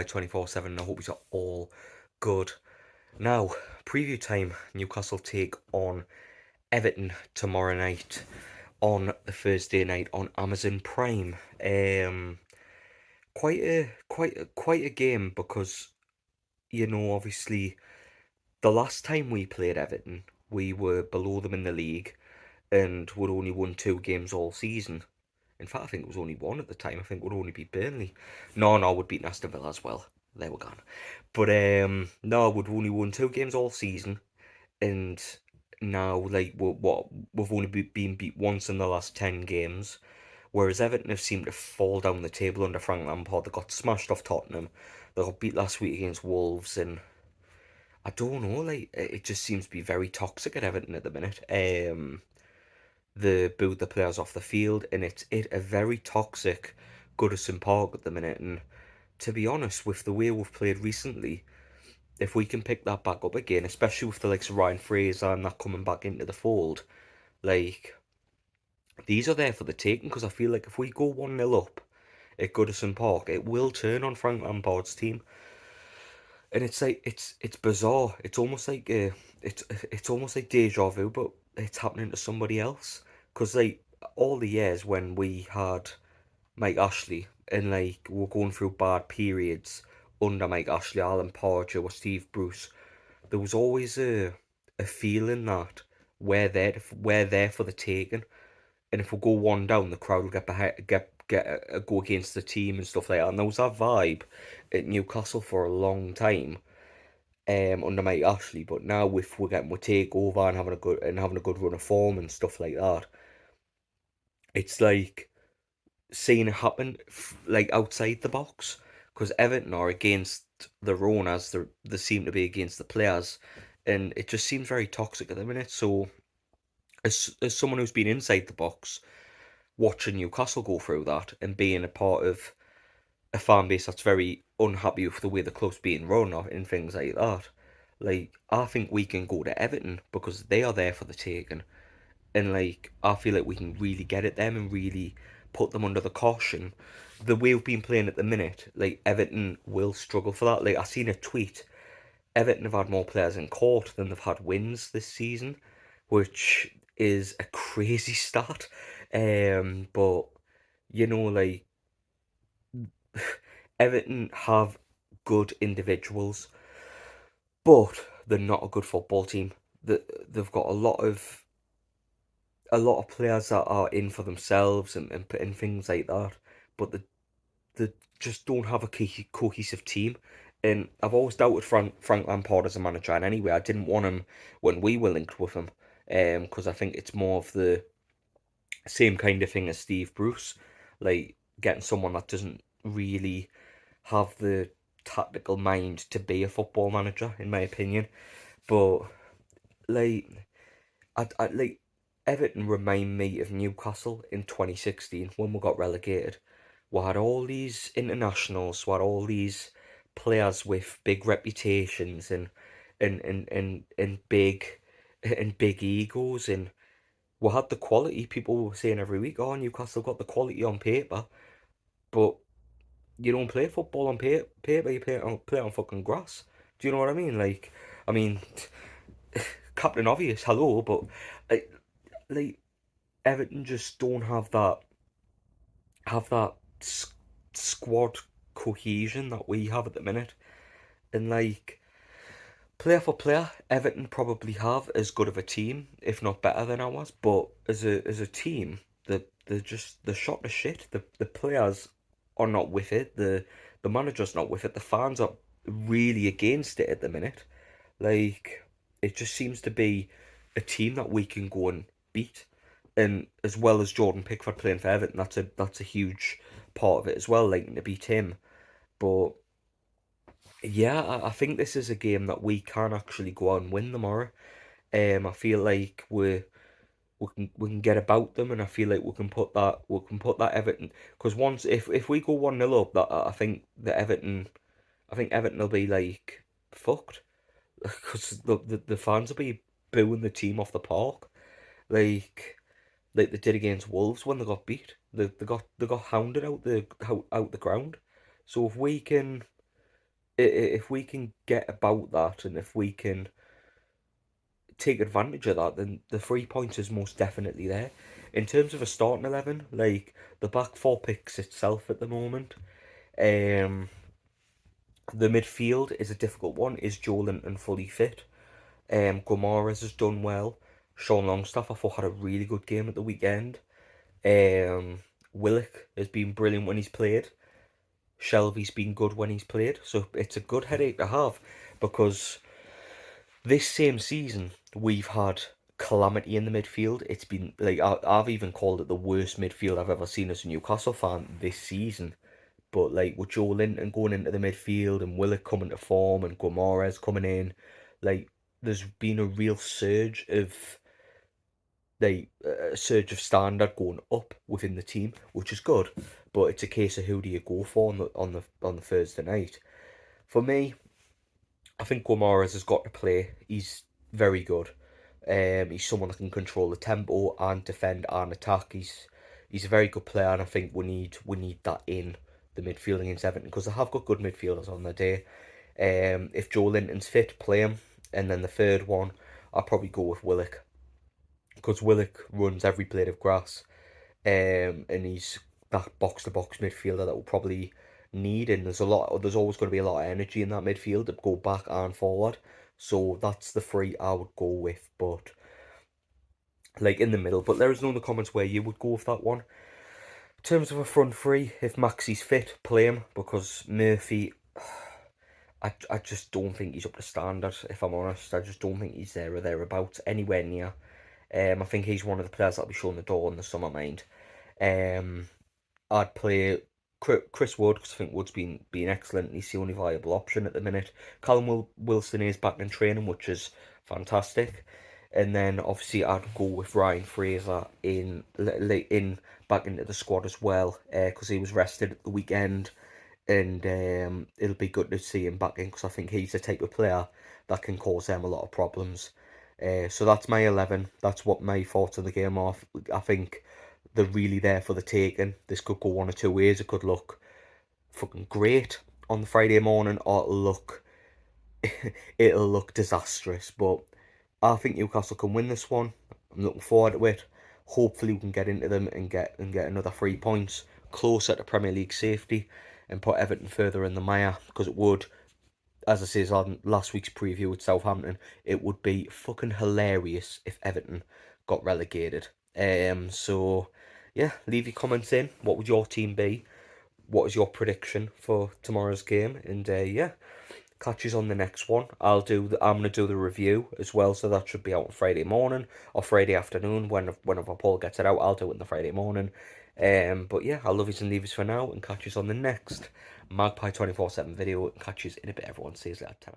24/7. I hope you're all good. Now, preview time. Newcastle take on Everton tomorrow night on the Thursday night on Amazon Prime. Quite a game because obviously the last time we played Everton, we were below them in the league and would only won 2 games all season. In fact, I think it was only one at the time. I think we'd only beat Burnley. No, we'd beat Aston Villa as well. They were gone. But no, we'd only won 2 games all season, and now we've only been beat once in the last 10 games. Whereas Everton have seemed to fall down the table under Frank Lampard. They got smashed off Tottenham. They got beat last week against Wolves, and I don't know. It just seems to be very toxic at Everton at the minute. They booed the players off the field, and it's a very toxic Goodison Park at the minute. And to be honest, with the way we've played recently, if we can pick that back up again, especially with the likes of Ryan Fraser and that coming back into the fold, like these are there for the taking. Because I feel like if we go 1-0 up at Goodison Park, it will turn on Frank Lampard's team, and it's bizarre. It's almost like deja vu, but it's happening to somebody else. Because like all the years when we had Mike Ashley and like we're going through bad periods under Mike Ashley, Alan Pardew or Steve Bruce, there was always a feeling that we're there for the taking, and if we go one down, the crowd will get behind, go against the team and stuff like that. And there was that vibe at Newcastle for a long time, under Mike Ashley. But now if we're getting we take over and having a good run of form and stuff like that, it's like seeing it happen like outside the box, because Everton are against their own as they seem to be against the players, and it just seems very toxic at the minute. So as someone who's been inside the box, watching Newcastle go through that and being a part of a fan base that's very unhappy with the way the club's being run and things like that, like I think we can go to Everton because they are there for the taking, and like I feel like we can really get at them and really put them under the caution. The way we've been playing at the minute, like Everton will struggle for that. Like I seen a tweet, Everton have had more players in court than they've had wins this season, which is a crazy stat. But like Everton have good individuals, but they're not a good football team. They've got a lot of players that are in for themselves and things like that, but they just don't have a cohesive team. And I've always doubted Frank Lampard as a manager. And anyway, I didn't want him when we were linked with him, because I think it's more of the same kind of thing as Steve Bruce, like getting someone that doesn't really have the tactical mind to be a football manager, in my opinion. But like I like Everton remind me of Newcastle in 2016 when we got relegated. We had all these internationals, we had all these players with big reputations and big egos, and we had the quality. People were saying every week, "Oh, Newcastle got the quality on paper," but you don't play football on paper. You play it on fucking grass. Do you know what I mean? I mean, Captain Obvious, hello, but like, like Everton just don't have that squad cohesion that we have at the minute. And like player for player, Everton probably have as good of a team, if not better than ours. But as a team, they're shot to shit. The players are not with it. The manager's not with it. The fans are really against it at the minute. Like it just seems to be a team that we can go and beat. And as well as Jordan Pickford playing for Everton, that's a huge part of it as well, like to beat him. But yeah, I think this is a game that we can actually go out and win tomorrow. I feel like we can get about them, and I feel like we can put that Everton, because once if we go 1-0 up, that I think Everton will be like fucked, because the fans will be booing the team off the park, like like they did against Wolves when they got beat. They got hounded out the ground. So if we can if we can get about that, and if we can take advantage of that, then the 3 points is most definitely there. In terms of a starting 11, like, the back four picks itself at the moment. The midfield is a difficult one. Is Joe Linton fully fit? Gomares has done well. Sean Longstaff, I thought, had a really good game at the weekend. Willock has been brilliant when he's played. Shelby's been good when he's played. So it's a good headache to have, because this same season we've had calamity in the midfield. It's been like, I've even called it the worst midfield I've ever seen as a Newcastle fan this season. But like, with Joe Linton going into the midfield and Willock coming to form and Gomares coming in, like, there's been a real surge of standard going up within the team, which is good. But it's a case of who do you go for on the Thursday night. For me, I think Gomares has got to play. He's very good. He's someone that can control the tempo and defend and attack. He's a very good player, and I think we need that in the midfield against Everton, because they have got good midfielders on the day. If Joe Linton's fit, play him. And then the third one, I'll probably go with Willock, because Willock runs every blade of grass, and he's that box to box midfielder that will probably need. And there's always going to be a lot of energy in that midfield to go back and forward. So that's the three I would go with, but like in the middle. But let us know in the comments where you would go with that one. In terms of a front three, if Maxie's fit, play him, because Murphy, I just don't think he's up to standard, if I'm honest. I just don't think he's there or thereabouts, anywhere near. I think he's one of the players that'll be showing the door in the summer, mind. I'd play Chris Wood, because I think Wood's been excellent. He's the only viable option at the minute. Callum Wilson is back in training, which is fantastic. And then obviously I'd go with Ryan Fraser in back into the squad as well, because he was rested at the weekend, and it'll be good to see him back in, because I think he's the type of player that can cause them a lot of problems. So that's my 11. That's what my thoughts on the game are. I think they're really there for the taking. This could go one or two ways. It could look fucking great on the Friday morning, or it'll look disastrous. But I think Newcastle can win this one. I'm looking forward to it. Hopefully we can get into them and get another 3 points closer to Premier League safety, and put Everton further in the mire, because it would, as I said on last week's preview with Southampton, it would be fucking hilarious if Everton got relegated. So yeah, leave your comments in. What would your team be? What is your prediction for tomorrow's game? And yeah, catch us on the next one. I'm gonna do the review as well, so that should be out on Friday morning or Friday afternoon. Whenever Paul gets it out, I'll do it in the Friday morning. But yeah, I'll love you and leave us for now, and catch us on the next Magpie 24/7 video. And catch us in a bit, everyone. See you later.